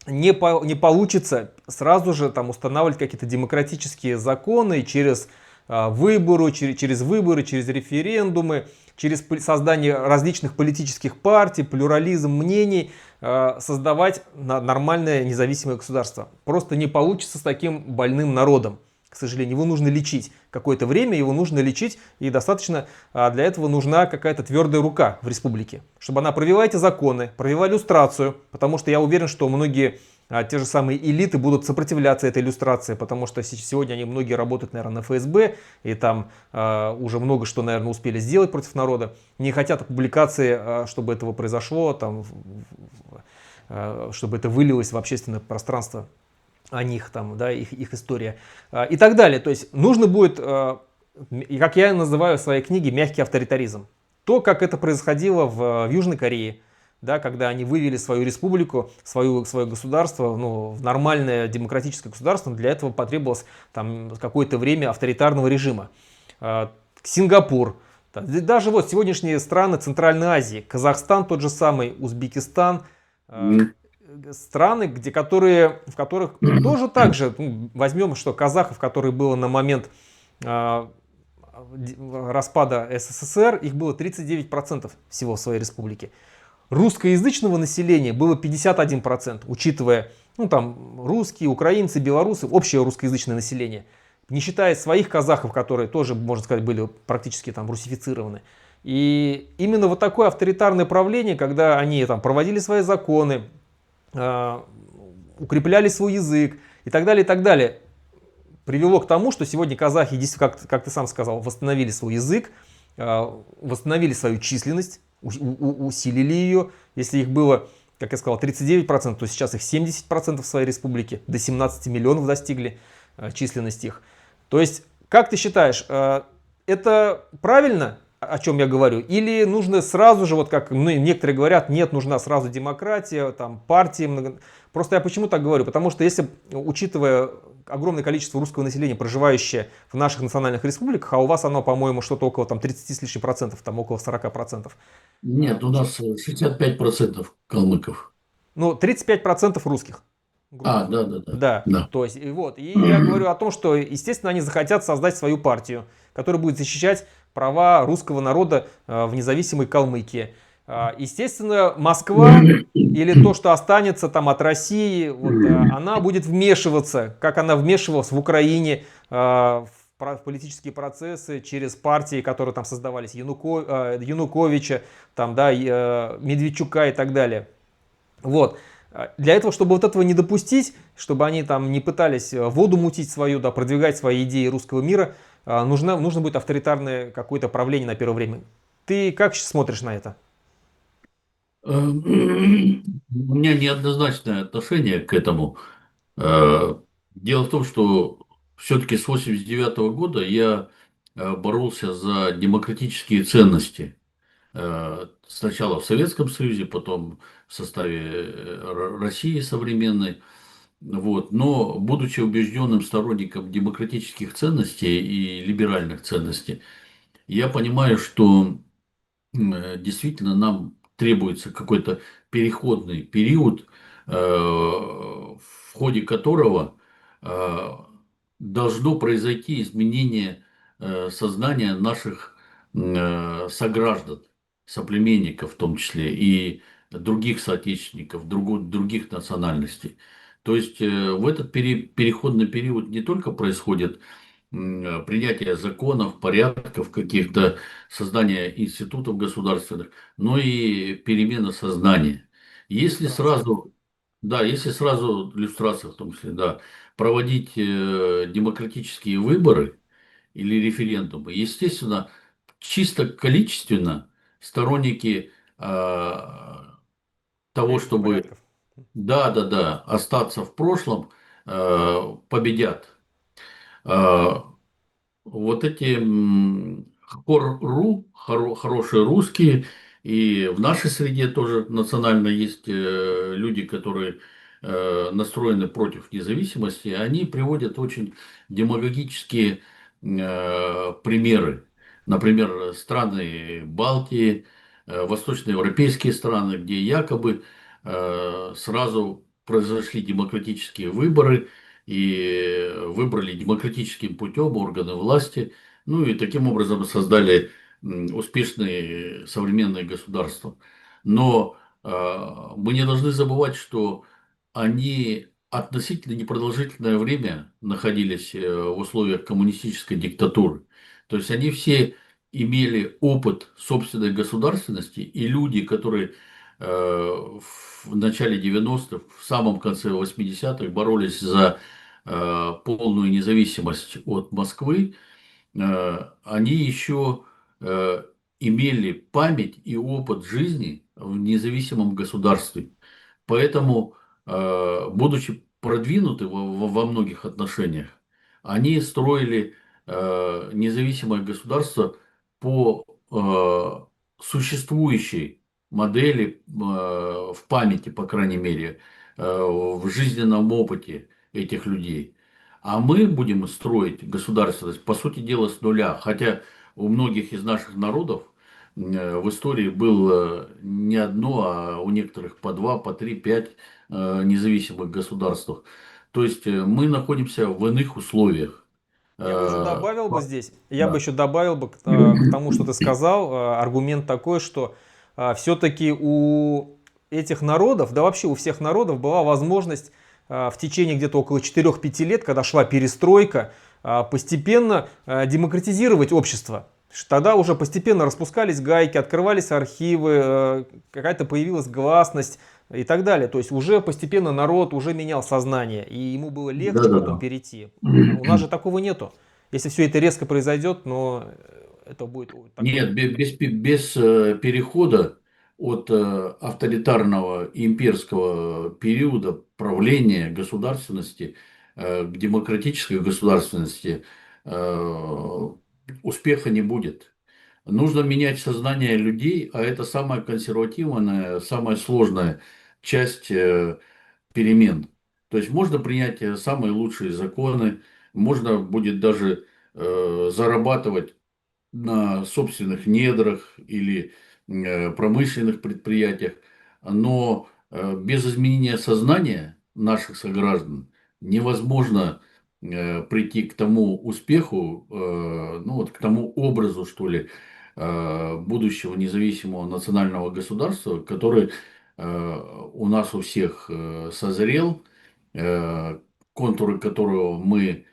не получится сразу же там устанавливать какие-то демократические законы через выборы, через референдумы, через создание различных политических партий, плюрализм мнений, создавать нормальное независимое государство. Просто не получится с таким больным народом. К сожалению, его нужно лечить. Какое-то время его нужно лечить, и достаточно для этого нужна какая-то твердая рука в республике, чтобы она провела эти законы, провела иллюстрацию, потому что я уверен, что многие те же самые элиты будут сопротивляться этой иллюстрации, потому что сегодня они многие работают, наверное, на ФСБ, и там уже много что, наверное, успели сделать против народа, не хотят публикации, чтобы этого произошло, там, чтобы это вылилось в общественное пространство о них, там, да, их история и так далее. То есть нужно будет, как я называю в своей книге, мягкий авторитаризм. То, как это происходило в Южной Корее, да, когда они вывели свою республику, свое государство, ну, в нормальное демократическое государство, для этого потребовалось там какое-то время авторитарного режима. Сингапур, даже вот сегодняшние страны Центральной Азии, Казахстан тот же самый, Узбекистан, страны, в которых тоже так же, возьмем, что казахов, которые было на момент распада СССР, их было 39% всего в своей республике. Русскоязычного населения было 51%, учитывая, ну, там, русские, украинцы, белорусы, общее русскоязычное население. Не считая своих казахов, которые тоже, можно сказать, были практически там русифицированы. И именно вот такое авторитарное правление, когда они там проводили свои законы, укрепляли свой язык и так далее, привело к тому, что сегодня казахи, как ты сам сказал, восстановили свой язык, восстановили свою численность, усилили ее. Если их было, как я сказал, 39%, то сейчас их 70% в своей республике, до 17 миллионов достигли численность их. То есть, как ты считаешь, это правильно о чем я говорю? Или нужно сразу же, вот как некоторые говорят, нет, нужна сразу демократия, там, партии. Просто я почему так говорю? Потому что если, учитывая огромное количество русского населения, проживающее в наших национальных республиках, а у вас оно, по-моему, что-то около там, 30 с лишним процентов, там около 40%. Нет, у нас 65% калмыков. Ну, 35% русских, грубо говоря. Да, да, да, Да, да. то есть, и вот, и я говорю о том, что, естественно, они захотят создать свою партию, которая будет защищать права русского народа в независимой Калмыкии. Естественно, Москва или то, что останется там от России, вот, она будет вмешиваться, как она вмешивалась в Украине, в политические процессы через партии, которые там создавались, Януковича, там, да, Медведчука и так далее. Вот. Для этого, чтобы вот этого не допустить, чтобы они там не пытались воду мутить свою, да, продвигать свои идеи русского мира, нужно будет авторитарное какое-то правление на первое время. Ты как сейчас смотришь на это? У меня неоднозначное отношение к этому. Э, Дело в том, что все-таки с 89 года я боролся за демократические ценности. Сначала в Советском Союзе, потом в составе России современной. Вот. Но, будучи убежденным сторонником демократических ценностей и либеральных ценностей, я понимаю, что действительно нам требуется какой-то переходный период, в ходе которого э, должно произойти изменение сознания наших сограждан, соплеменников в том числе, и других соотечественников, других национальностей. То есть в этот переходный период не только происходит принятие законов, порядков каких-то, создание институтов государственных, но и перемена сознания. Если Иллюстрация. сразу, да, если сразу, иллюстрация в том числе, да, проводить демократические выборы или референдумы, естественно, чисто количественно сторонники того, Перемен и чтобы, порядков. да, да, да, остаться в прошлом, победят. Э, Вот эти хорошие русские, и в нашей среде тоже национально есть люди, которые настроены против независимости, они приводят очень демагогические примеры. Например, страны Балтии, восточноевропейские страны, где якобы сразу произошли демократические выборы, и выбрали демократическим путем органы власти, ну и таким образом создали успешные современные государства. Но мы не должны забывать, что они относительно непродолжительное время находились в условиях коммунистической диктатуры. То есть они все имели опыт собственной государственности, и люди, которые в начале 90-х, в самом конце 80-х боролись за полную независимость от Москвы, они еще имели память и опыт жизни в независимом государстве. Поэтому, будучи продвинуты во многих отношениях, они строили независимое государство по существующей модели в памяти, по крайней мере, в жизненном опыте этих людей. А мы будем строить государственность, по сути дела, с нуля. Хотя у многих из наших народов в истории было не одно, а у некоторых по два, по три, пять независимых государств. То есть мы находимся в иных условиях. Я бы еще Э, добавил бы здесь, я бы Да. еще добавил бы к тому, что ты сказал, аргумент такой, что все-таки у этих народов, да вообще у всех народов была возможность в течение где-то около 4-5 лет, когда шла перестройка, постепенно демократизировать общество. Тогда уже постепенно распускались гайки, открывались архивы, какая-то появилась гласность и так далее. То есть уже постепенно народ уже менял сознание, и ему было Да, легче да, потом да. перейти. У нас же такого нету. Если все это резко произойдет, но это будет такой... Нет, без перехода от авторитарного имперского периода правления государственности к демократической государственности успеха не будет. Нужно менять сознание людей, а это самая консервативная, самая сложная часть перемен. То есть можно принять самые лучшие законы, можно будет даже зарабатывать на собственных недрах или промышленных предприятиях, но без изменения сознания наших сограждан невозможно прийти к тому успеху, ну вот к тому образу, что ли, будущего независимого национального государства, который у нас у всех созрел, э, контуры которого мы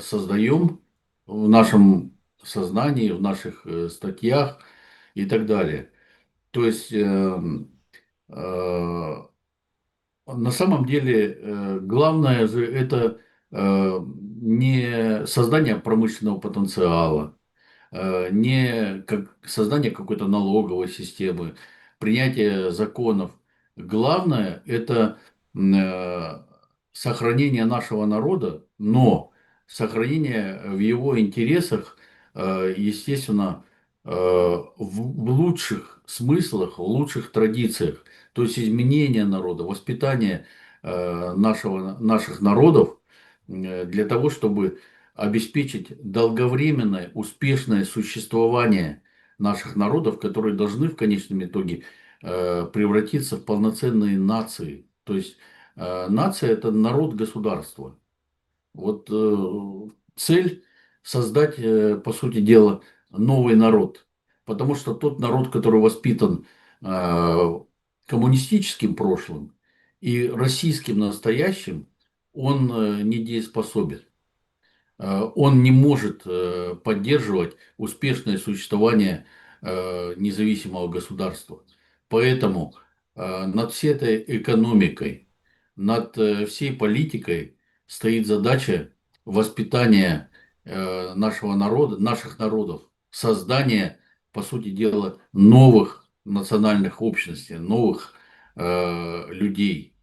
создаем в нашем сознании, в наших статьях и так далее. То есть на самом деле главное же это не создание промышленного потенциала, не как создание какой-то налоговой системы, принятие законов. Главное это э, сохранение нашего народа, но сохранение в его интересах, естественно, в лучших смыслах, в лучших традициях. То есть изменение народа, воспитание наших народов для того, чтобы обеспечить долговременное, успешное существование наших народов, которые должны в конечном итоге превратиться в полноценные нации. То есть нация – это народ государства. Вот цель создать, по сути дела, новый народ. Потому что тот народ, который воспитан коммунистическим прошлым и российским настоящим, он недееспособен. Он не может поддерживать успешное существование независимого государства. Поэтому над всей этой экономикой, над всей политикой стоит задача воспитания нашего народа, наших народов, создания, по сути дела, новых национальных общностей, новых людей.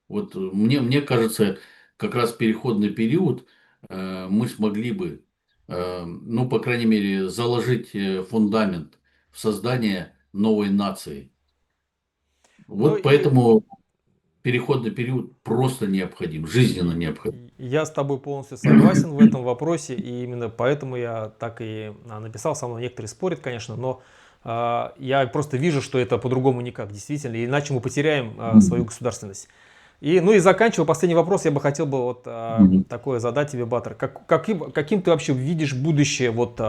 Вот мне кажется, как раз переходный период мы смогли бы, ну, по крайней мере, заложить фундамент в создание новой нации. Ну Вот и поэтому переходный период просто необходим, жизненно необходим. я с тобой полностью согласен в этом вопросе, и именно поэтому я так и написал. Со мной некоторые спорят, конечно, но я просто вижу, что это по-другому никак, действительно, иначе мы потеряем свою Мгм. государственность. И, ну и заканчивая, последний вопрос я бы хотел бы вот Мгм. такое задать тебе, Батыр. Каким ты вообще видишь будущее вот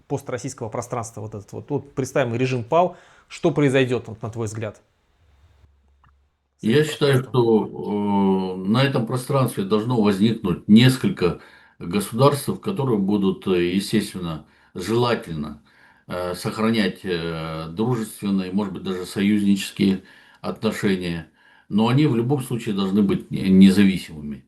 построссийского пространства? Вот этот вот представим, режим пал, что произойдет, вот, на твой взгляд, с этим Я считаю, пространством? что на этом пространстве должно возникнуть несколько государств, которые будут, естественно, желательно сохранять дружественные, может быть, даже союзнические отношения, но они в любом случае должны быть независимыми.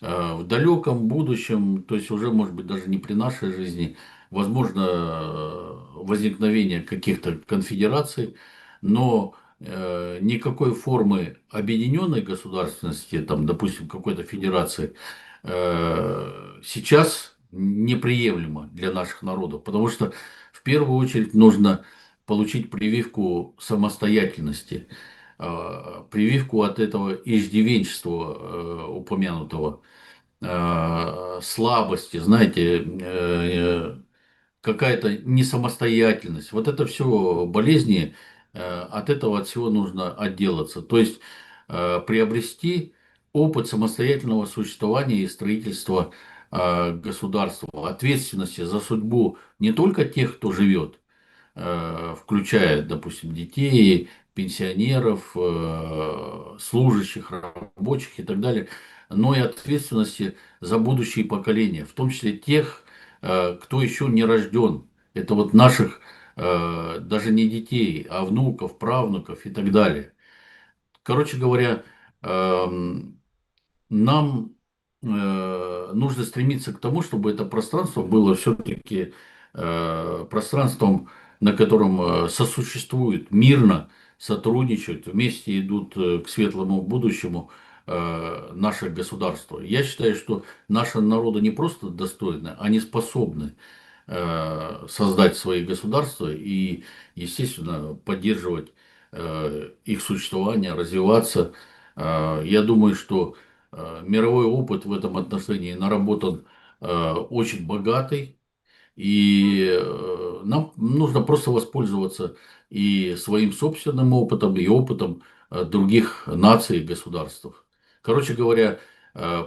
В далеком будущем, то есть уже, может быть, даже не при нашей жизни, возможно возникновение каких-то конфедераций, но никакой формы объединенной государственности, там, допустим, какой-то федерации, сейчас неприемлемо для наших народов, потому что в первую очередь нужно получить прививку самостоятельности, прививку от этого иждивенчества упомянутого, слабости, знаете, какая-то несамостоятельность. Вот это все болезни, от этого от всего нужно отделаться. То есть приобрести опыт самостоятельного существования и строительства государства, ответственности за судьбу не только тех, кто живет, включая, допустим, детей, пенсионеров, служащих, рабочих и так далее, но и ответственности за будущие поколения, в том числе тех, кто еще не рожден. Это вот наших даже не детей, а внуков, правнуков и так далее. Короче говоря, нам нужно стремиться к тому, чтобы это пространство было все-таки пространством, на котором сосуществуют мирно, сотрудничают, вместе идут к светлому будущему наше государство. Я считаю, что наши народы не просто достойны, они способны создать свои государства и, естественно, поддерживать их существование, развиваться. Я думаю, что мировой опыт в этом отношении наработан очень богатый. И нам нужно просто воспользоваться и своим собственным опытом, и опытом других наций и государств. Короче говоря,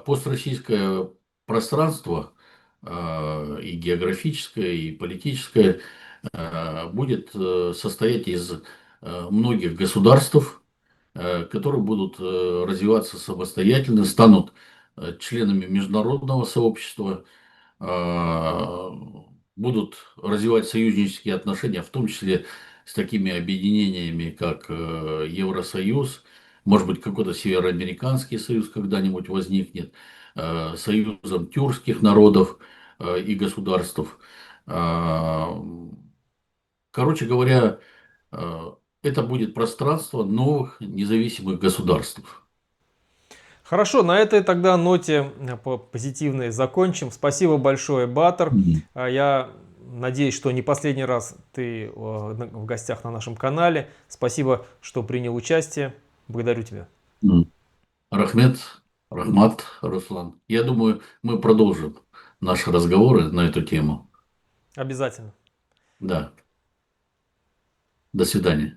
построссийское пространство и географическое, и политическое будет состоять из многих государств, которые будут развиваться самостоятельно, станут членами международного сообщества, а, будут развивать союзнические отношения, в том числе с такими объединениями, как Евросоюз, может быть, какой-то Североамериканский союз когда-нибудь возникнет, союзом тюркских народов и государств. А, Короче говоря, это будет пространство новых независимых государств. Хорошо, на этой тогда ноте позитивной закончим. Спасибо большое, Батер. Мгм. Я надеюсь, что не последний раз ты в гостях на нашем канале. Спасибо, что принял участие. Благодарю тебя. Мгм. Рахмет, Рахмат, Руслан. Я думаю, мы продолжим наши разговоры на эту тему. Обязательно. Да. До свидания.